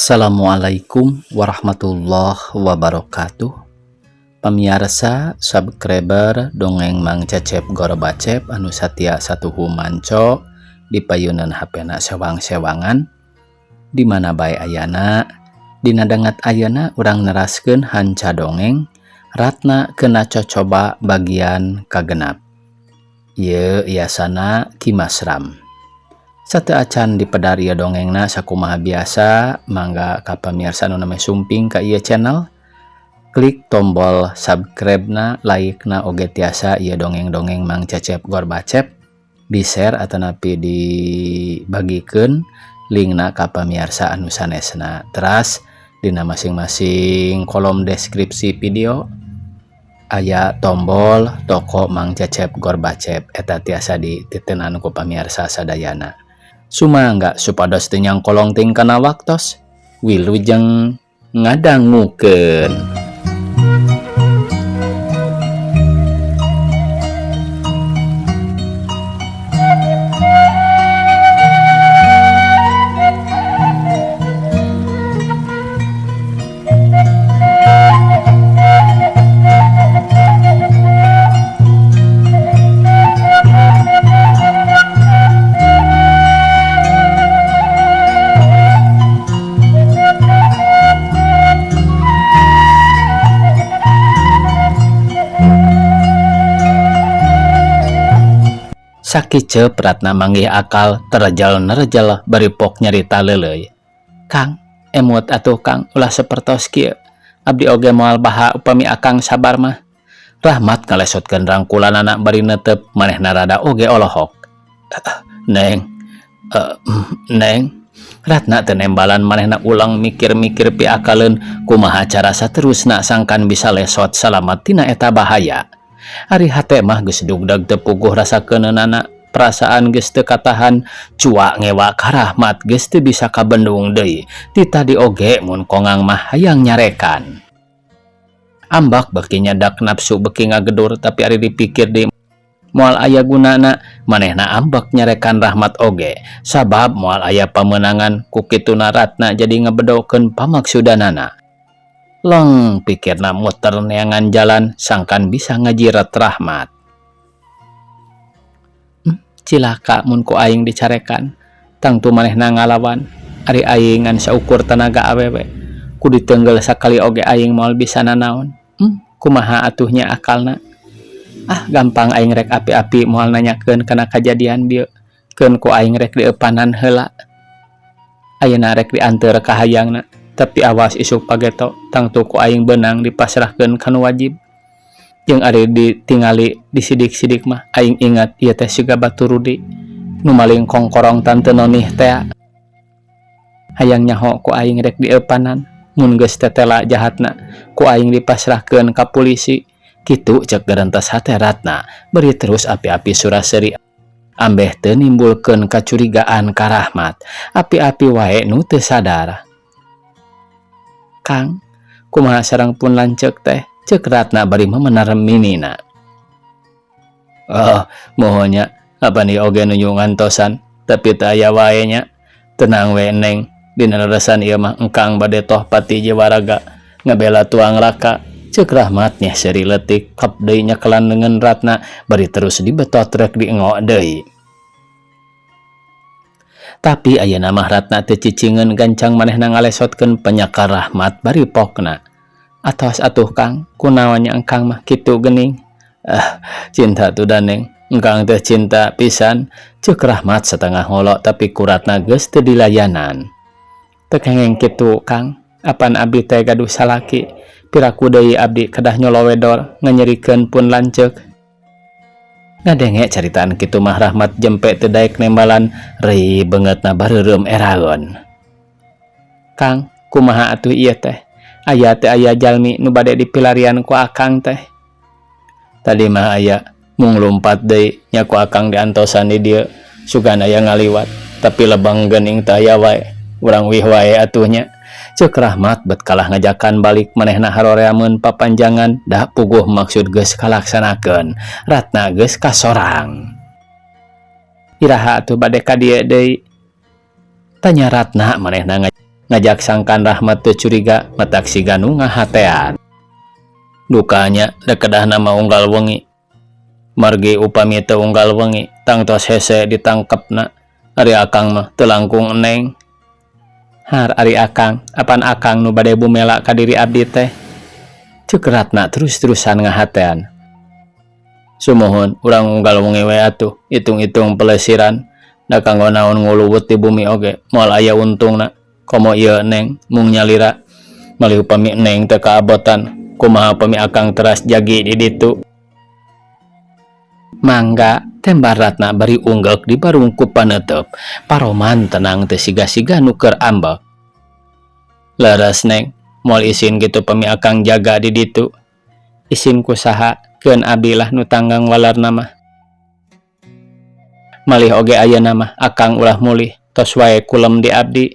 Assalamualaikum warahmatullahi wabarakatuh. Pamirsa, subscriber dongeng Mang Cecep Gorbacep anu satia satuhu manco di payunan HP-na sewang-sewangan di mana bae ayana dina dangat ayana urang neraskeun hanca dongeng ratna kena cocoba bagian kagenap. Ieu iasana Kimasram. Sate acan di pedaria dongengna sakumaha biasa, mangga ka pamirsa nu name sumping ka ieu channel, klik tombol subscribe-na, like-na oge tiasa ieu dongeng-dongeng Mang Cecep Gorbacep, di-share atanapi dibagikeun linkna ka pamirsa anu sanesna. Teras dina masing-masing kolom deskripsi video aya tombol toko Mang Cecep Gorbacep eta tiasa dititeunan ku pamirsa sadayana. Sumangga supados teu nyangkolong ting kana waktos wilujeng ngadangukeun. Sakicep ratna manggih akal terejal-nerejal baripok nyarita leuleuy. Kang, emut atuh Kang, ulah sapertos kieu. Abdi oge moal baha upami Akang sabar mah. Rahmat ngalesotkeun rangkulanana bari neuteup manehna rada oge olohok. Neng. Ratna teu nembalan manehna ulang mikir-mikir piakaleun kumaha cara saterusna sangkan bisa lesot salamat tina eta bahaya. Ari hate mah geus dugdag teu puguh rasakeunana, perasaan geus teu katahan, cua ngewa ka Rahmat geus teu bisa kabendung deui. Ti tadi oge mun kongang mah hayang nyarekan. Ambak beki nyadak nafsu beki ngagedur, tapi ari dipikir deui moal aya gunana manehna ambak nyarekan Rahmat oge, sabab moal aya pamenangan ku kituna Ratna jadi ngabedokeun pamaksudanana. Long pikirna muter neangan jalan sangkan bisa ngajiret Rahmat. Cilaka mun ku aing dicarekan, tangtu manehna ngalawan, ari aing ngan saukur tenaga awewe, ku diteunggel sakali oge aing moal bisa nanaon. Kumaha atuhnya akalna? Gampang aing rek api-api moal nanyakeun kana kajadian dieu, keun ku aing rek dieupanan heula. Ayeuna rek dianteur ka hayangna. Tapi awas isuk pageto tangtu ku aing benang dipasrahkeun kana wajib. Jeung ari ditingali disidik-sidik mah aing ingat ieu teh siga baturudi nu maling kongkorong tante nonih teh. Hayang nyaho ku aing rek dieupanan, mun geus tetela jahatna ku aing dipasrahkeun ka polisi. Kitu ceuk garentos hate Ratna beri terus api-api suraseri ambeh teu nimbulkeun kacurigaan ka Rahmat. Api-api wae nu teu sadar. Kang, kumaha sareng pun lanceuk teh, ceuk Ratna bari memenar minina. Mohonya abani oge nu ngantosan, tapi teu aya wae nya. Tenang we Neng, dina leresan ieu mah engkang bade toh pati jiwaraga ngabela tuang laka. Ceuk Rahmat nya seri leutik kap deui nyakelan leungeun Ratna bari terus dibetot rek diengo deui. Tapi ayeuna mah Ratna teu cicingeun gancang manehna ngalesotkeun penyakar Rahmat bari pokna. Atos atuh Kang, kunaon nya engkang mah kitu geuning? Cinta tu Daneng, engkang teh cinta pisan. Ceuk Rahmat satengah ngolo tapi ku Ratna geus teu dilayanan. Teu kengeng kitu Kang, apan abdi teh gaduh salaki, piraku deui abdi kedah nyolo wedor nganyerikeun pun lanceuk. Ngadenge caritaan kitu mah Rahmat jempe teu daek nembalan rei beungeutna bareureum eraeun. Kang, kumaha atuh ieu teh? Aya teu aya jalmi nu bade dipilarian ku Akang teh? Tadi mah aya, mung lumpat deui nya ku Akang diantosan di dieu, sugan aya ngaliwat, tapi lebang geuning teu aya wae. Urang wih wae atuh nya. Ceuk Rahmat bet kalah ngajakan balik manehna haroreameun papanjangan da puguh maksud geus kalaksanakeun. Ratna geus kasorang. Iraha atuh bade ka dieu deui? Tanya Ratna manehna ngajak sangkan Rahmat teu curiga matak si Ganu ngahatean. Dukanya dekedah nama unggal wengi. Margi upami teu unggal wengi, tangtos hese ditangkepna. Ari akang mah teu langkung eneng. Har ari akang, apan akang nu bade bumela ka diri abdi teh? Ceuk Ratna terus-terusan ngahatean. Sumohon urang unggal wengi we atuh, itung-itung pelesiran. Da kanggo naon nguluwut di bumi oge, moal aya untungna. Komo ieu Neng mung nyalira. Malih upami Neng teu kaabotan, kumaha upami akang teras jagi di ditu. Mangga tembar Ratna bari unggek di barung ku paneuteup. Paroman tenang teu siga-siga nu keur ambek. Leres Neng, moal isin kitu pami akang jaga di ditu. Isin kusaha keun abdi lah nu tanggang walarna mah. Malih oge ayeuna mah akang ulah mulih, tos wae kulem di abdi.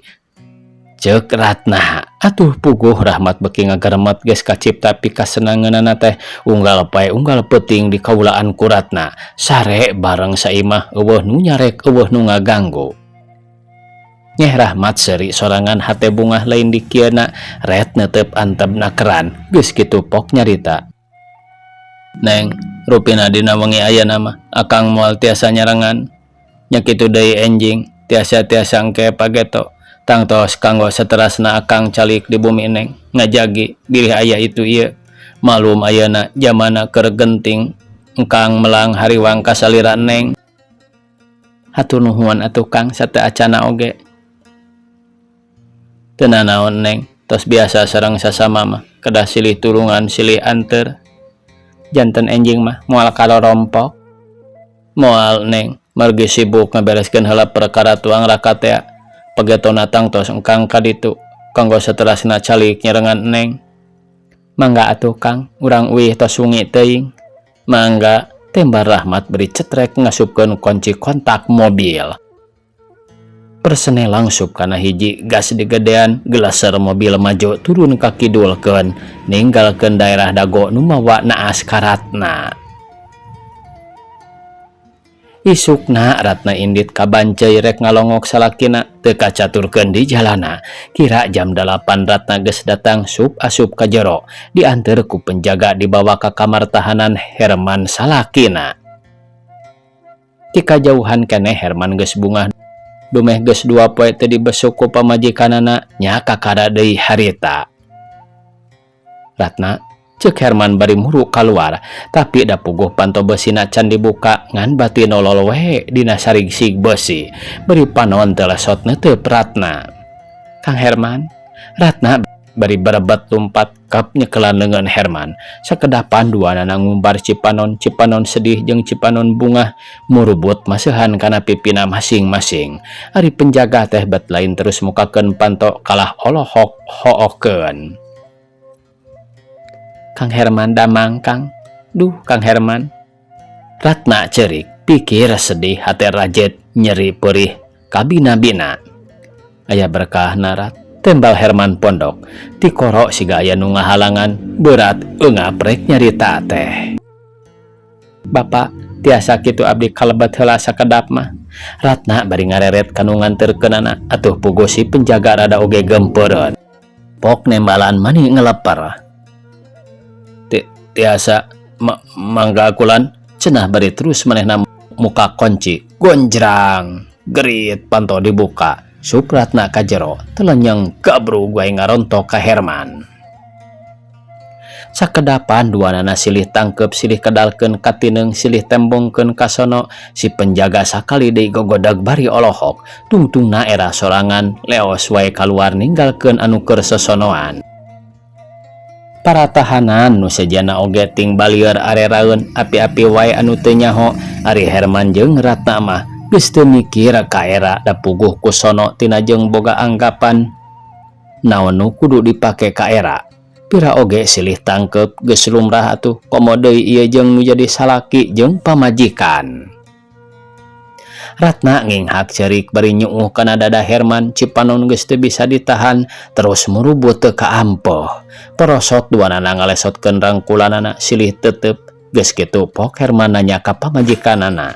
Ceuk Ratna, atuh puguh Rahmat beki ngageremet geus kacipta pikasenangeunana teh unggal pae unggal peuting di kaulaan ku Ratna. Sare bareng saimah eueuh nu nyarek eueuh nu ngaganggu. Nyeh Rahmat seuri sorangan hate bungah lain di kieuna, ret neuteup antebna keran, geus kitu pok nyarita. Neng, rupina dina wengi ayeuna mah akang moal tiasa nyarengan. Nya kitu deui enjing, tiasa-tiasa engke pageto. Tangtos kanggo saterasna akang calik di bumi Neng, ngajagi bilih aya itu ieu. Malum ayeuna jamana keur genting, engkang melang hariwang kasalira Neng. Hatur nuhun atuh Kang sateu acana oge. Teu nanaon Neng, tos biasa sareng sasama mah, kedah silih tulungan silih anteur. Janten enjing mah moal kalorompok. Moal Neng margi sibuk ngabereskeun heula perkara tuang rakatea. Pagetona tangtos engkang ka ditu kanggo saterasna calik nyarengan Neng. Mangga atuh Kang, urang uih tos sungi teuing. Mangga, tembar Rahmat beri cetrek ngasupkeun kunci kontak mobil. Persene langsung kana hiji gas digedean, gelaser mobil maju turun ka kidulkeun, ninggalkeun daerah dago nu mawa naas ka Ratna. Isukna Ratna indit ka Bancai rek ngalongok salakina teu kacaturkeun di jalana. Kira jam 8 Ratna geus datang sup asup ka jero, dianteur ku penjaga dibawa ka kamar tahanan Herman salakina. Ti kajauhan keneh Herman geus bungah dumeh geus 2 poe teu dibesuk ku pamajikanana, nya kakara deui harita. Ratna ceuk Herman bari muru kaluar, tapi da puguh panto besina can dibuka ngan bati nolol we dina sarigsig besi. Beri panon teu lesot neuteup Ratna. Kang Herman, Ratna bari berebet lumpat kap nyekelan leungeun Herman. Sakedapan duanana ngumbar cipanon sedih jeung cipanon bungah murubut maseuhan kana pipina masing-masing. Ari penjaga teh bet lain terus mukakeun panto kalah olohok hookeun. Kang Herman damang Kang. Duh Kang Herman. Ratna cerik, pikir sedih hate rajet nyeri perih kabina-bina. Aya berkah narat, tembal Herman pondok. Ti koro siga aya nu ngahalangan, berat ngaprek nyarita teh. Bapak, tiasa kitu abdi kalebet heula sakedap mah. Ratna bari ngareret kanu nganterkeunana, atuh puguh si penjaga rada oge gempeureun. Pok nembalan mani ngeleper. Tiasa mangga kulan cenah bari terus manehna muka kunci gonjrang gerit panto dibuka sup Ratna ka jero telenyeng gabrug wae ngarontok ka Herman. Sakedapan duanana silih tangkep silih kedalkeun katineung silih tembongkeun ka sono. Si penjaga sakali deui gogodag bari olohok, tungtungna era sorangan leos wae kaluar ninggalkeun anu keur sosonoan. Para tahanan nu sejana oge ting balieur areraeun api-api wae anu teu nyaho. Ari Herman jeung Ratna mah geus teu mikir ka era da puguh ku sono tina jeung boga anggapan naon nu kudu dipake ka era. Pira oge silih tangkep geus lumrah atuh, komo deui ieu jeung nu jadi salaki jeung pamajikan. Ratna nginghak cerik bari nyuuh kana dada Herman, cipanon geus teu bisa ditahan terus murubut teu kaampeuh. Porosot duanana ngalesotkeun rangkulanana silih teuteup. Geus kitu pok Herman nanya ka pamajikanana.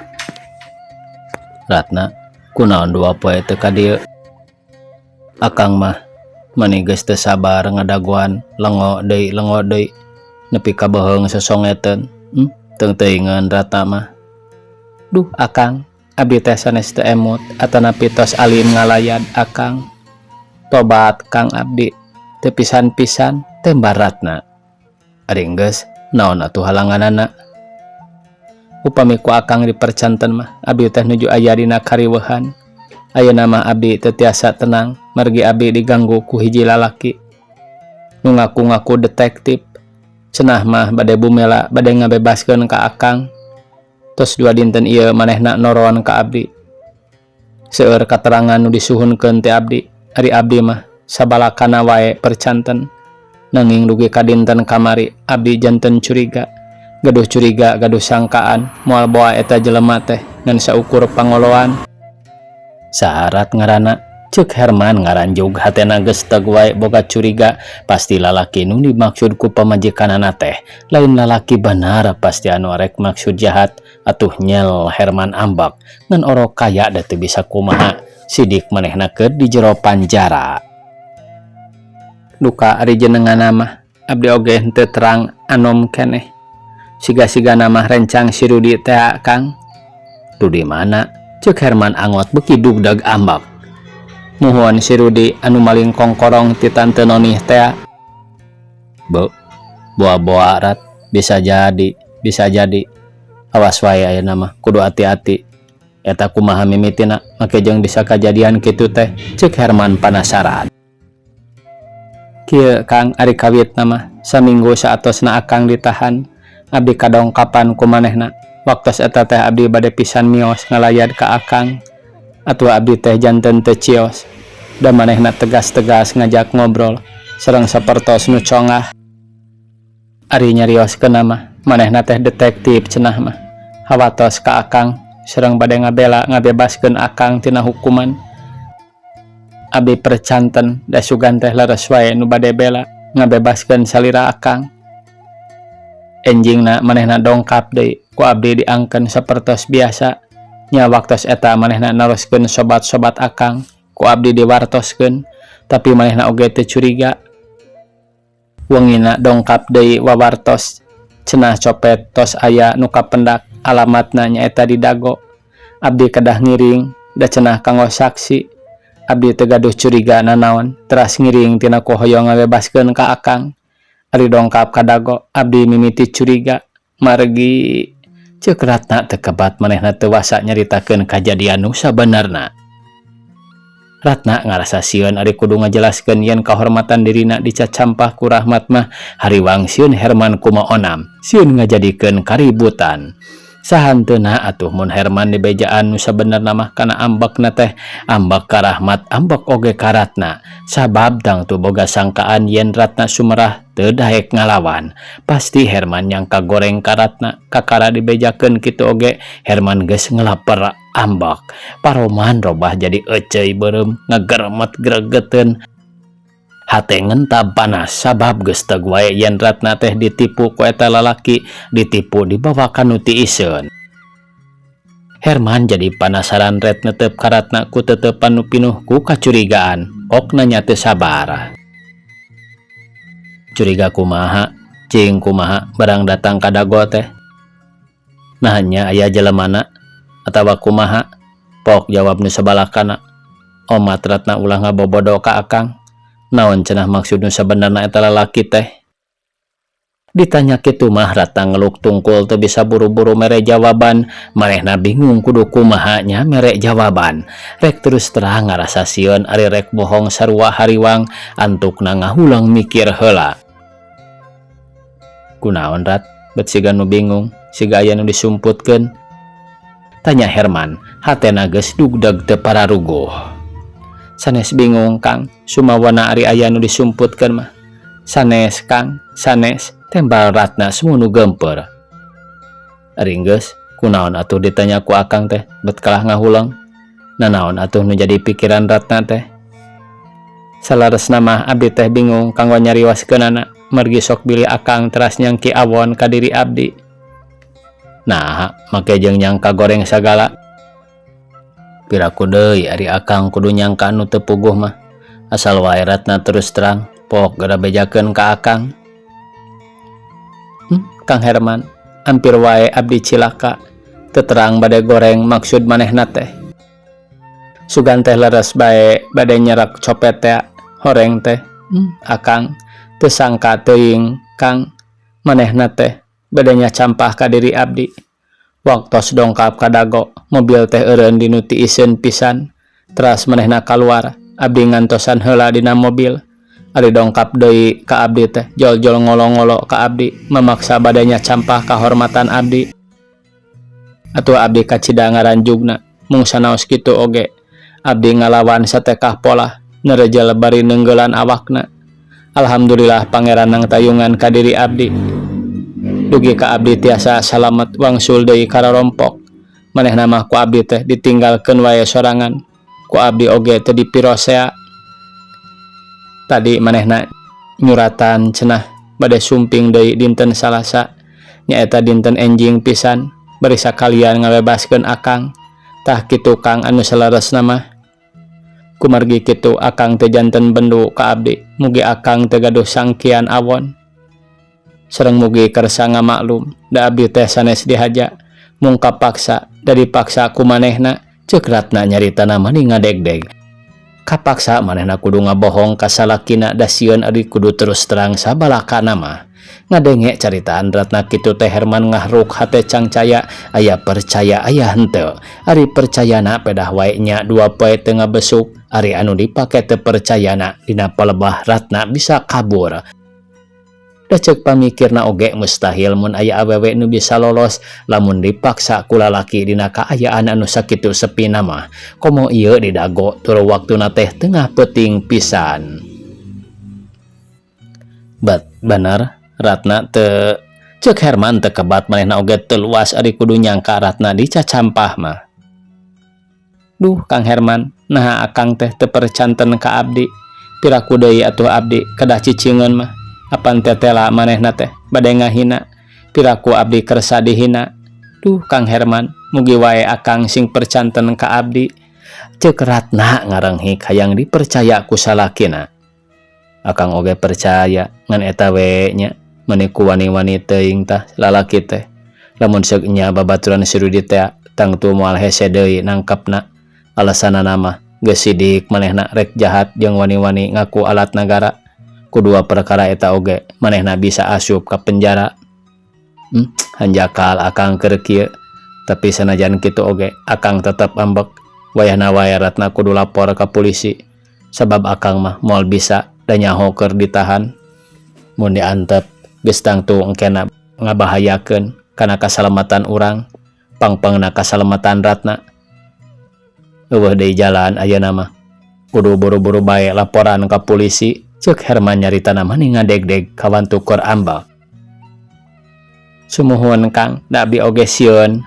Ratna, kunaon 2 poe teu ka dieu? Akang mah Mani geus teu sabar ngadaguan lengo deui nepi ka beheung sosongeteun. Teung teuingeun Ratna mah. Duh Akang, abdi teh sanes teu emot atanapi tos alim ngalayad Akang. Tobat Kang abdi, teu pisan-pisan teh mbar Ratna. Ari geus naon atuh halanganana? Upami ku Akang dipercanten mah abdi teh nuju aya dina kariweuhan. Ayeuna mah abdi teu tiasa tenang margi abdi diganggu ku hiji lalaki nu ngaku-ngaku detektif. Cenah mah bade bumela bade ngabebaskeun ka Akang. Tos 2 dinten ieu manehna noron ka abdi. Seueur katerangan nu disuhunkeun ti abdi, ari abdi mah sabalakana wae percanten. Nanging dugi ka dinten kamari abdi janten curiga. Gaduh sangkaan moal boa eta jelema teh ngan saukur pangoloan. Saharat ngaranna ceuk Herman ngaranjug hatena geus teg wae boga curiga pasti lalaki nu dimaksud ku pamajikanana teh lain lalaki benar pasti anu arek maksud jahat. Atuh nyel Herman ambak ngan orok kaya da teu bisa kumaha sidik manehna keur di jero panjara. Duka ari jenenganna mah abdi oge henteu terang anom keneh. Siga-sigana mah rencang si Rudi teh Kang. Rudi mana? Ceuk Herman angot beuki dugdag ambak. Muhun si Rudi anu maling kongkorong ti tante Nonih teh. Boa-boa Rat, bisa jadi. Awas wae ayeuna mah kudu hati-hati. Eta kumaha mimitina make jeung bisa kajadian kitu teh, ceuk Herman penasaran. Kieu Kang ari kawitna mah saminggu saatosna Akang ditahan. Abdi kadongkapan ku manehna. Waktos eta teh abdi bade pisan mios ngalayad ka Akang. Atuh abdi teh janten teu cios. Da manehna tegas-tegas ngajak ngobrol sareng sapertos nu congah. Ari nyarioskeun mah manehna teh detektif cenah mah. Hawatos ka Akang sareng bade ngabela ngabebaskeun Akang tina hukuman. Abdi percanten da sugan teh leres wae nu bade bela ngabebaskeun salira Akang. Enjingna manehna dongkap deui ku abdi diangkeun sapertos biasa. Nya waktos eta manehna naroskeun sobat-sobat Akang ku abdi diwartoskeun tapi manehna oge teu curiga. Wengina dongkap deui wawartos cenah copet tos aya nu kapendak alamatna nyaeta di Dago. Abdi kedah ngiring da cenah kanggo saksi. Abdi teu gaduh curiga nanaon teras ngiring tina ku hoyong ngabebaskeun ka Akang. Ari dongkap ka Dago abdi mimiti curiga margi ceuk Ratna teu kebat manehna teu wasa nyaritakeun kajadian nu sabenerna. Ratna ngarasa sieun ari kudu ngajelaskeun yen kahormatan dirina dicacampah ku Rahmat mah hariwang sieun Herman kumaha onam sieun ngajadikeun kaributan. Sahanteuna atuh mun Herman dibejaan nu sabenerna mah kana ambekna teh ambek ka Rahmat ambek oge ka Ratna. Sabab dang tu boga sangkaan yen Ratna sumerah teu daek ngalawan. Pasti Herman yang kagoreng ka Ratna kakara dibejakeun kitu oge Herman geus ngelaper ambek. Paroman robah jadi eceuy beureum ngageremet gregeteun. Hate ngenta panas sabab geus teg wae yen Ratna teh ditipu ku eta lalaki, ditipu dibawa ka nu tiiseun. Herman jadi penasaran ret netep ka Ratna ku teutepan nu pinuh ku kacurigaan. Ok nanya teu sabar. Curiga kumaha? Cing kumaha barang datang ka Dago teh? Nahnya aya jelemana atawa kumaha? Pok jawab nu sabalakana. Omat Ratna ulah ngabobodo ka Akang. Naon cenah maksud nu sabenerna eta lalaki teh? Ditanya kitu mah Ratna ngeluk tungkul teu bisa buru-buru mere jawaban. Manehna bingung kudu kumaha nya mere jawaban. Rek terus terang ngarasa sieun ari rek bohong sarua hariwang antukna ngahulang mikir heula. Kunaon Rat? Bet siga nu bingung, siga aya nu disumputkeun. Tanya Herman, hatena geus dugdeg teu pararuguh. Sanes bingung Kang, sumawana ari aya nu disumputkeun mah. Sanes Kang, sanes, tembal Ratna sumunu gemper. Ari geus, kunaon atuh ditanya ku Akang teh, bet kalah ngahulang. Nanaon atuh nu jadi pikiran Ratna teh? Salaresna mah abdi teh bingung kanggo nyarioskeunana, mergi sok bilih Akang teras nyangki awon ka diri abdi. Nah, make jeung nyangka goreng sagala. Piraku deui ari Akang kudu nyangka anu teu puguh mah. Asal wae Ratna terus terang, pok gara bejakeun ka akang. Kang Herman, hampir wae abdi cilaka, teu terang bade goreng maksud manehna teh. Sugan teh leres bae bade nyerak copet teh, horeng teh. Akang teu sangka teuing Kang, manehna teh bade nyacampah ka diri abdi. Waktos dongkap ka dago, mobil teh eureun dinu tiiseun pisan. Teras manehna kaluar, abdi ngantosan heula dina mobil. Ari dongkap deui ka abdi teh, jol-jol ngolo-ngolo ka abdi, memaksa bade nyacampah kahormatan abdi. Atuh abdi kacida ngaranjugna, mung sanaos kitu oge. Abdi ngalawan satekah pola, nerejel bari neunggelan awakna. Alhamdulillah pangeran nang tayungan ka diri abdi. Dugi ka abdi tiasa salamet wangsul deui karorompok. Manehna mah ku abdi teh ditinggalkeun wae sorangan. Ku abdi oge teu dipirosea. Tadi manehna nyuratan cenah bade sumping deui dinten Salasa, nyaeta dinten enjing pisan, bari sakalian ngabebaskeun akang. Tah kitu Kang anu saleresna mah. Kumargi kitu akang teh janten bendu ka abdi, mugi akang teh gaduh sangkian awon. Sareng mugi kersa ngamaklum, da abdi teh sanes dihaja, mung kapaksa, da dipaksa ku manehna, ceuk Ratna nyaritana mani ngadeg-deg. Kapaksa manehna kudu ngabohong ka salakina da sieun ari kudu terus terang sabalakana mah. Ngadenge caritaan Ratna kitu teh Herman ngahruk hate cangcaya, aya percaya aya henteu. Ari percayana pedah wae nya 2 poe teu ngabesuk, ari anu dipake teu percayana dina palebah Ratna bisa kabur. Da ceuk pamikirna oge mustahil mun aya awewe nu bisa lolos lamun dipaksa ku lalaki dina kaayaan anu sakitu sepina mah. Komo ieu didago tur waktuna teh tengah peuting pisan. Bener Ratna teu, ceuk Herman teu kebat manehna oge teu luas ari kudu nyangka Ratna dicacampah mah. Duh Kang Herman, naha akang teh teu percanten ka abdi. Piraku deui atuh abdi kedah cicingeun mah. Apan tetela manehna teh bade ngahina, piraku abdi kersa dihina. Duh Kang Herman, mugi wae akang sing percanten ka abdi. Ceuk Ratna ngarenghik hayang dipercaya ku salakina. Akang oge percaya ngan eta we nya, meuni ku wani-wani teuing tah lalaki teh. Lamun seuk nya babaturan si Rudi teh tangtu moal hese deui nangkepna. Alasanana mah geus sidik manehna rek jahat jeung wani-wani ngaku alat negara. Kedua perkara eta oge manehna bisa asup ka penjara. Hanjakal akang keur kieu, tapi sanajan kitu oge akang tetep ambek. Wayahna wae Ratna kudu lapor ka polisi, sabab akang mah moal bisa da nyaho keur ditahan. Mun diantep geus tangtu engkena ngabahayakeun kana kasalamatan urang, pangpangna kasalamatan Ratna. Eueuh deui jalan ayeuna mah kudu buru-buru bae laporan ka polisi. Ceuk Herman nyaritana mani ngadeg-deg kawan tukor ambal. Sumuhun Kang, da abdi oge sieun,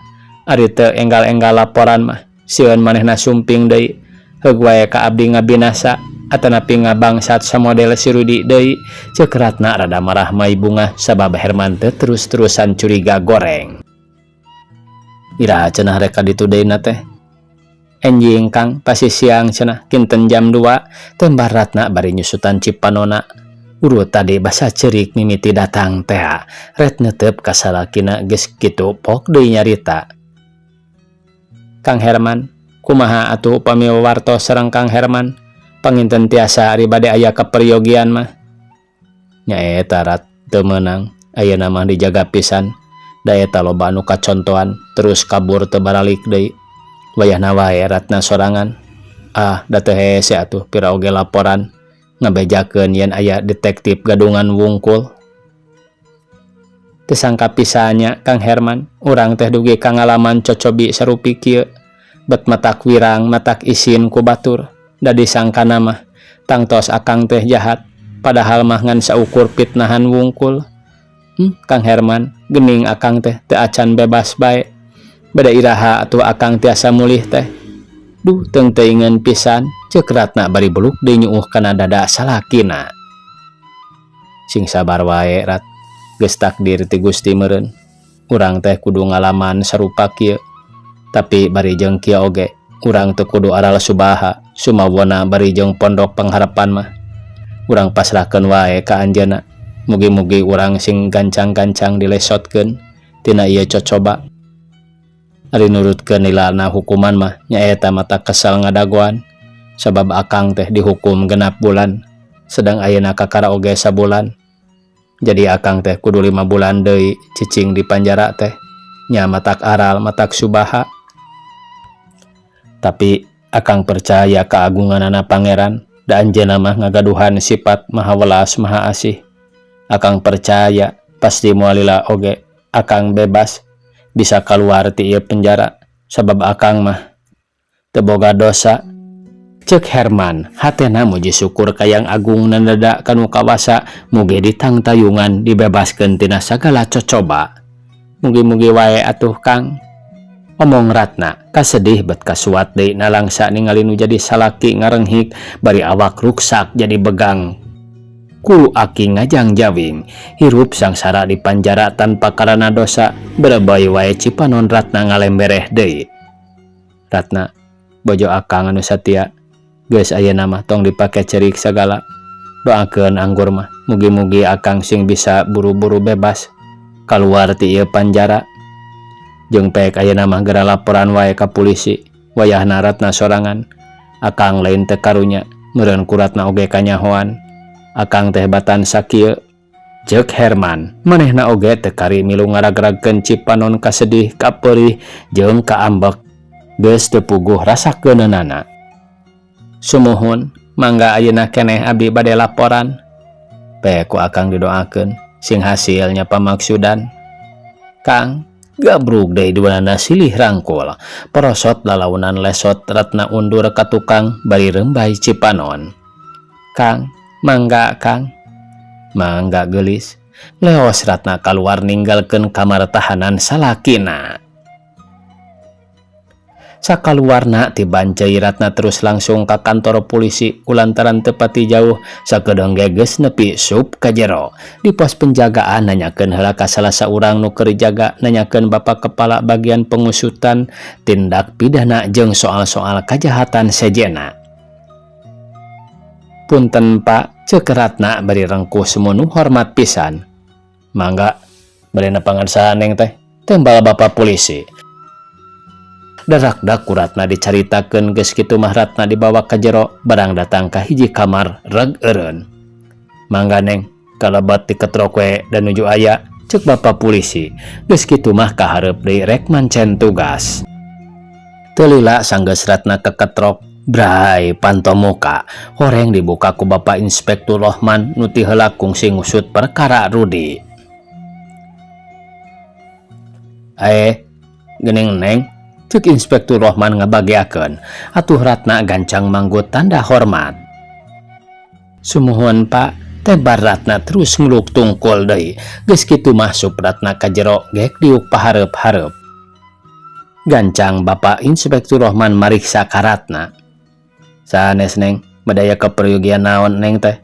ari teu enggal-enggal laporan mah, sieun manehna sumping deui, heug wae ka abdi ngabinasa, atanapi ngabangsat samodel si Rudi deui. Ceuk Ratna rada marah mai bunga sabab Herman teh terus-terusan curiga goreng. Iraha cenah rek kaditu deuna teh. Enjing Kang, pasti siang cenah kinten jam 2 tembar Ratna bari nyusutan cipanona. Urut tadi basa cerik mimiti datang teh. Ret neuteup ka salakina geus kitu pok deui nyarita. Kang Herman, kumaha atuh upami wawartos sareng Kang Herman? Panginten tiasa ari bade aya kaperyogian mah. Nya eta Rat teu meunang, ayeuna mah dijaga pisan. Da eta loba anu kacontohan terus kabur teu baralik deui. Wayahna wae Ratna sorangan. Da teu hese atuh pira oge laporan ngabejakeun yen aya detektif gadungan wungkul. Teu sangka pisannya Kang Herman, urang teh dugi ka ngalaman cocobi sarupi kieu. Bet matak wirang matak isin ku batur. Da disangkana mah tangtos akang teh jahat, padahal mah ngan saukur fitnahan wungkul. Kang Herman, geuning akang teh teu acan bebas bae. Bada iraha atuh akang tiasa mulih teh. Duh teung teuingeun pisan, ceuk Ratna bari beluk deui nyuuh kana dada salakina. Sing sabar wae Rat, geus takdir ti Gusti meureun. Urang teh kudu ngalaman sarupa kieu. Tapi bari jeung kieu oge, urang teu kudu aral subaha sumawona bari jeung pondok pengharapan mah. Urang pasrahkeun wae ka anjeunna. Mugi-mugi urang sing gancang-gancang dilesotkeun tina ieu cocoba. Ari nurutkeun nilalna hukuman mah nyaeta mata kesal ngadagoan. Sabab akang teh dihukum 6 bulan, sedang ayeuna kakara oge sabulan. Jadi akang teh kudu 5 bulan deui cicing di penjara teh. Nya matak aral, matak subaha. Tapi akang percaya keagunganana pangeran. Da anjeunna mah ngagaduhan sifat maha welas maha asih. Akang percaya pasti moalila oge akang bebas bisa keluar ti ieu penjara sabab akang mah teu boga dosa. Ceuk Herman hatena muji syukur ka Yang Agung nandada kanu kawasa mugi ditangtayungan dibebaskeun tina sagala cocoba. Mugi-mugi wae atuh Kang. Omong Ratna kasedih bet kasuat deui nalangsa ningali nu jadi salaki ngarenghik bari awak ruksak jadi begang. Ku aki ngajang jawing hirup sangsara di penjara tanpa karana dosa berebay wae cipanon Ratna ngalembereh deui. Ratna bojo akang anu satia geus ayeuna mah tong dipake cerik sagala. Doakeun anggur mah mugi-mugi akang sing bisa buru-buru bebas kaluar ti ieu penjara. Jeung pek ayeuna mah gera laporan wae ka polisi. Wayahna Ratna sorangan. Akang lain teu karunya, meureun ku Ratna oge kanyahoan. Akang teh batan sakieu. Ceuk Herman, manehna oge teu kari milu ngarag-ragkeun cipanon kasedih, kapeurih jeung kaambek. Geus teu puguh rasakeunana. Sumuhun, mangga ayeuna keneh abdi bade laporan. Pek ku akang didoakeun, sing hasilnya pamaksudan. Kang, gabrug deui duanana silih rangkul. Porosot lalaunan lesot Ratna undur ka tukang bari rembay cipanon. Kang, mangga Kang. Mangga geulis. Leos Ratna kaluar ninggalkeun kamar tahanan salakina. Sakaluarna ti bancai Ratna terus langsung ka kantor polisi kulantaran tepati jauh sakedeng geus nepi sup ka jero. Di pos penjagaan nanyakeun heula ka salah saurang nu keur jaga, nanyakeun Bapak Kepala Bagian Pengusutan Tindak Pidana jeung soal-soal kajahatan sejenna. Punten Pak, ceuk Ratna bari rengkuh semunu hormat pisan. Mangga, bari pangarsahan neng teh, tembal Bapak polisi. Darak-dak ku Ratna dicaritakeun geus kitu mah Ratna dibawa ka jero barang datang ka hiji kamar reg eureun. Mangga neng, kalebet diketrok we dan nuju aya, ceuk Bapak polisi. Geus kitu mah kahareup deui rek mancen tugas. Teu lila sanggeus Ratna keketrok, bray panto muka. Horeng dibuka ku Bapak Inspektur Rohman nu ti heula kungsi ngusut perkara Rudi. Geuning neng, ceuk Inspektur Rohman ngabagiakeun. Atuh Ratna gancang manggut tanda hormat. Sumuhun Pak, tebar Ratna terus ngluk tungkul deui. Geus kitu mah sup Ratna ka jero gek diuk pahareup-hareup. Gancang Bapak Inspektur Rohman mariksa ka Ratna. Sanes neng, badaya keperyugian naon neng teh?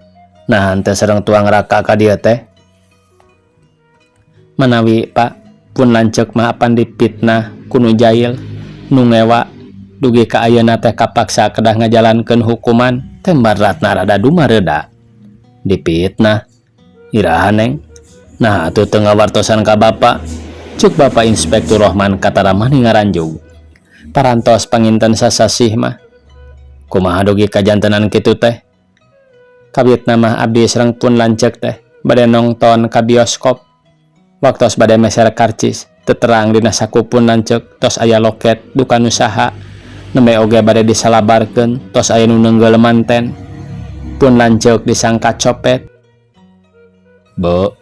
Nah henteu sareng tuang raka ka dieu teh? Manawi Pak, pun lanceuk mah apan dipitnah ku nu jail. Nu ngewa dugi ka ayeuna teh kapaksa kedah ngajalankeun hukuman. Tembar Ratna rada dumareuda. Dipitnah iraha neng? Nah atuh teu ngawartosan ka Bapak, ceuk Bapak Inspektur Rohman katara mani ngaranjug. Parantos panginten sasasih mah kumaha dugi kajantenan kitu teh? Kabitna mah abdi sareng pun lanceuk teh bade nongton ka bioskop. Waktos bade meser karcis teterang dina sakupun lanceuk tos aya loket dukan usaha. Nembe oge bade disalabarkeun tos aya nu neunggel manten. Pun lanceuk disangka copet. Be.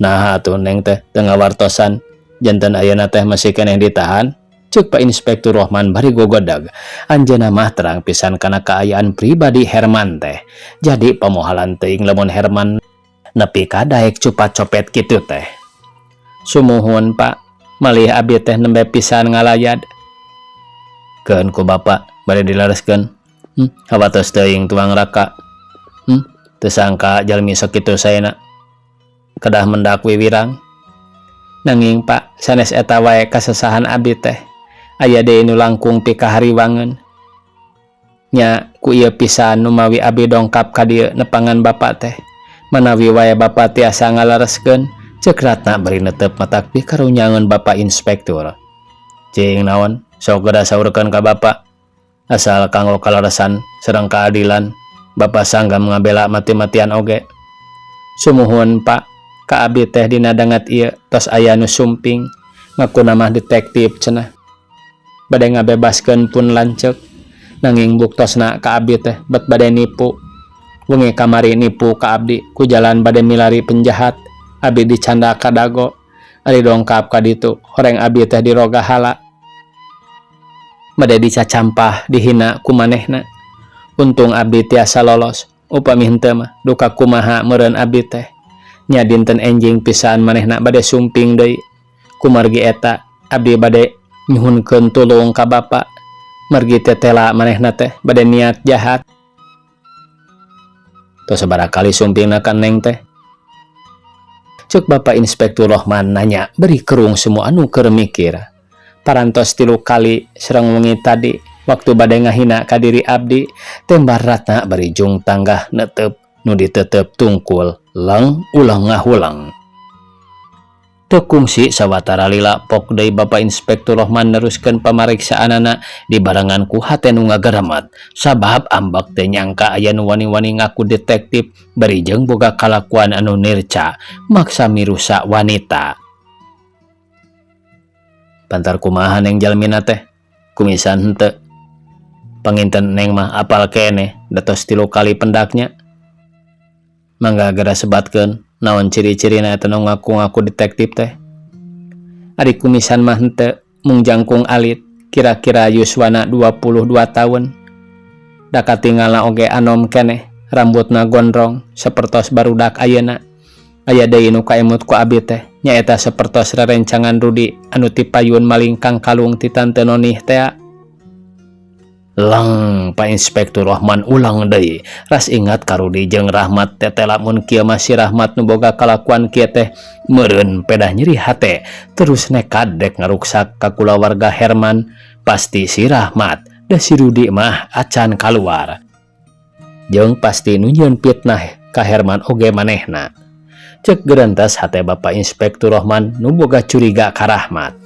Nah atuh neng teh teu ngawartosan janten ayeuna teh masih keneh ditahan. Ceuk Pak Inspektur Rohman bari gogodag. Anjeunna mah terang pisan kana kaayaan pribadi Herman teh. Jadi pamohalan teuing lamun Herman nepi ka daek cupat copet kitu teh. Sumuhun Pak, malih abdi teh nembe pisan ngalayad. Keun ku Bapak bari dilareskeun. Hawatos teuing tuang raka. Teu sangka jalmi sakitu saena. Kedah mendak wiwirang. Nanging Pak, sanes eta wae kasesahan abdi teh. aya deui nu langkung pi kahariwangeun. Nya ku ieu pisan nu mawi abdi dongkap ka dieu nepangan bapa teh. Manawi wae bapa tiasa ngalereskeun, ceuk Ratna bari netep matak pikarunyangeun Bapak Inspektur. Cing naon, sok geda saurkeun ka bapa. Asal kanggo kaleresan sareng keadilan, bapa sanggam ngabela mati-matian oge. Sumuhun Pak, ka abdi teh dina dangat ieu tos aya nu sumping, ngaku nama detektif cenah. Bade ngabebaskeun pun lanceuk, nanging buktosna ka abdi teh bet bade nipu. Wengi kamari nipu ka abdi ku jalan bade milari penjahat, abdi dicanda ka dago. Ari dongkap ka ditu, horeng abdi teh diroga hala. Bade dicacampah, dihina ku manehna. Untung abdi tiasa lolos, upami henteu mah duka kumaha meureun abdi teh. Nya dinten enjing pisan manehna bade sumping deui. Kumargi eta abdi bade nyuhunkeun tulung ka bapa. Margi tetela manehna teh bade niat jahat. Tos sabarakali sumpingna ka Neng teh. Cek Bapak Inspektur Rohman nanya beri kerung semua anu keur mikir. Parantos 3 kali sereng wengi tadi waktu bade ngahina ka diri abdi, tembar Ratna bari jung tanggah netep nu ditetep tungkul leng ulang ngahulang. Teu kungsi sawatara lila pok deui Bapak Inspektur Rohman neruskeun pamariksaanana dibarengan ku hate nu ngageremet sabab ambek teu nyangka aya nu wani-wani ngaku detektif bari jeung boga kalakuan anu nirca maksa mirusak wanita. Pantar kumaha Neng jalmina teh? Kumisan henteu. Panginten Neng mah apal keneh datos 3 kali pendaknya. Mangga gera sebatkeun naon ciri-cirina eta nu ngaku-ngaku detektif teh. Ari kumisan mah henteu, mung jangkung alit, kira-kira yuswana 22 tahun. Da katingalna oge anom keneh, rambutna gondrong sapertos barudak ayeuna. Aya deui nu kaemut ku abdi teh, nyaeta sapertos rerencangan Rudi anu ti payun malingkang kalung ti Tante Nonih teh. Lang Pak Inspektur Rohman ulang deui, ras ingat ka Rudi jeung Rahmat teh lamun kieu masih Rahmat nu boga kalakuan kieu teh meureun pedah nyeri hate terus nekat dek ngaruksak ka kulawarga Herman, pasti si Rahmat da si Rudi mah acan kaluar. Jeung pasti nu nyieun fitnah ka Herman oge manehna. Cek gerentas hate Bapak Inspektur Rohman nu boga curiga ka Rahmat.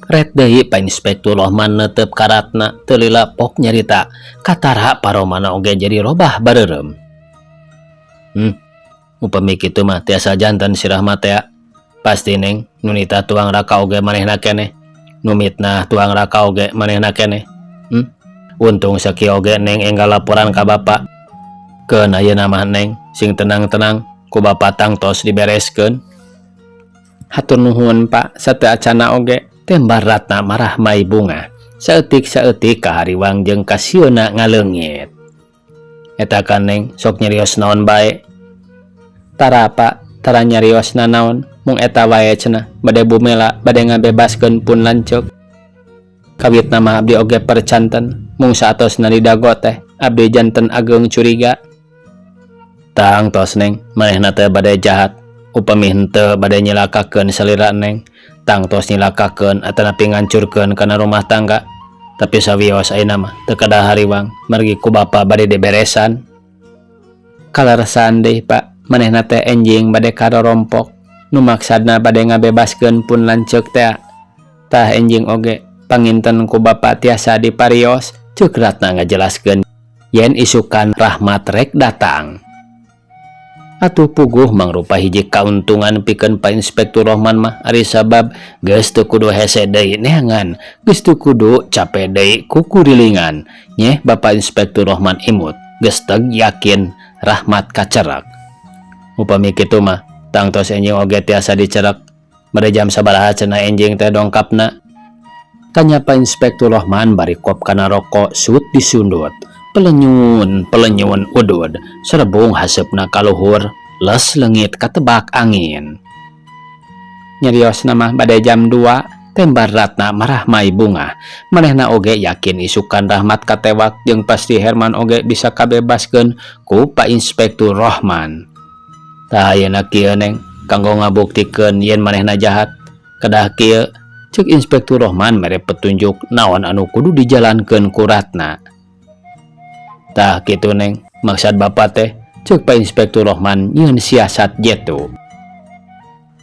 Ret deui Pak Inspektur Rohman netep ka Ratna teu lila pok nyarita katara paromana oge jadi robah bareurem. Upami kitu mah tiasa janten si Rahmat teh. Pasti Neng nu nita tuang raka oge manehna keneh, nu mitnah tuang raka oge manehna keneh. Untung sakieu oge Neng enggal laporan ka bapa. Keun ayeuna mah Neng sing tenang-tenang ku bapa tangtos dibereskeun. Hatur nuhun Pak, sateu acana oge. Tembar Ratna marah mai bunga. Saeutik-saeutik ka hariwang jeung ka sieuna ngaleungit. Eta kan Neng sok nyarios naon bae? Tara Pak, tara nyariosna naon, mung eta wae cenah bade bumela bade ngabebaskeun pun lanceuk. Kawitna mah abdi oge percanten, mung saatosna di dago teh abdi janten ageung curiga. Tang tos Neng, manehna teh bade jahat, upami henteu bade nyilakakeun salira Neng. Tang tos nyilakakeun atanapi ngancurkeun kana rumah tangga. Tapi sawios ayeuna mah teu kada hariwang margi ku bapa bade diberesan. Kaleresan deui Pak, manehna teh enjing bade karorompok nu maksudna bade ngabebaskeun pun lanceuk teh. Tah enjing oge panginten ku bapa tiasa diparios, ceuk Ratna ngajelaskeun yen isukan Rahmat rek datang. Atuh puguh mangrupa hiji kauntungan pikeun Pak Inspektur Rohman mah ari sabab geus teu kudu hese deui neangan, geus teu kudu capek deui ku kurilingan. Nyeh Bapak Inspektur Rohman imut geus teu yakin Rahmat kacerek. Upami kitu mah tangtos enjing oge tiasa dicerek. Bade jam sabaraha cenah enjing teh dongkapna? Tanya Pak Inspektur Rohman bari kop kana rokok sut disundut. Pelenyun udud, serebung haseupna kaluhur, les leungit katebak angin. Nyariosna mah bade jam 2, tembar Ratna marah mai bunga. Manehna oge yakin isukan Rahmat katewak jeung pasti Herman oge bisa kabebaskeun ku Pak Inspektur Rohman. Tah ayeuna kieu Neng, kanggo ngabuktikeun yen manehna jahat, kedah kieu Cek Inspektur Rohman mere petunjuk naon anu kudu dijalankeun ku Ratna. Tah kitu Neng, maksud Bapak teh, cek Pak Inspektur Rohman nyieun siasat gitu.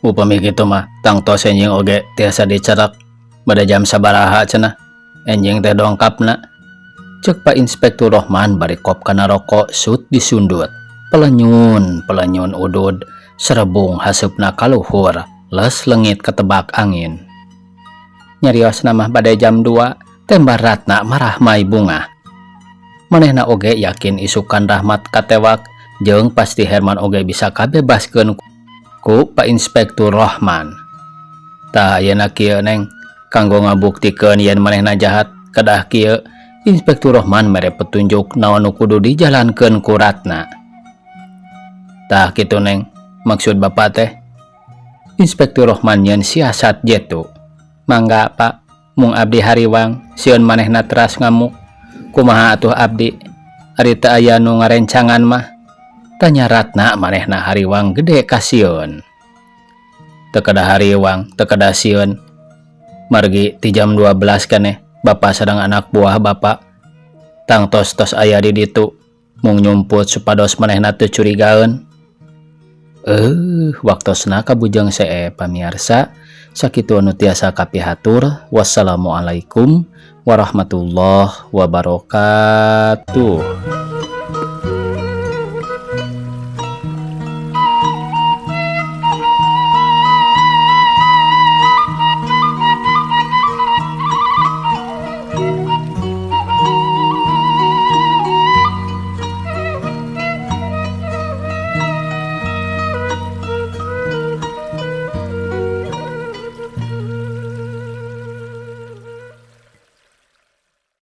Upami kitu mah, tang tos enjing oge tiasa dicerak pada jam sabaraha cenah. Enjing teh dongkapna. Cek Pak Inspektur Rohman bari kop kana rokok sut disundut. Pelenyun udud, serebung haseupna kaluhur, les lengit ketebak angin. Nyarios nama pada jam 2, tembar Ratna marah mai bunga. Manehna oge yakin isukan Rahmat katewak, jeung pasti Herman oge bisa kabebaskeun ku Pak Inspektur Rohman. Tah ayeuna kieu Neng, kanggo ngabuktikeun yen manehna jahat, kedah kieu Inspektur Rohman mere petunjuk naon nu kudu dijalankeun ku Ratna. Tah kitu Neng, maksud Bapak teh. Inspektur Rohman nyieun siasat jitu. Mangga Pak, mung abdi hariwang, sieun manehna teras ngamuk. Kumaha atuh abdi? Ari teu aya nu ngarencangan mah. Tanya Ratna manehna hariwang gede ka sieun. Teu kedah hariwang, teu kedah sieun. Margi ti jam 12 keneh, Bapak sedang anak buah Bapak. Tang tos-tos aya di ditu, mung nyumput supados manehna teu curigaeun. Waktosna kabujang see pamiarsa. Sakitu anu tiasa kapihatur. Wassalamualaikum warahmatullahi wabarakatuh.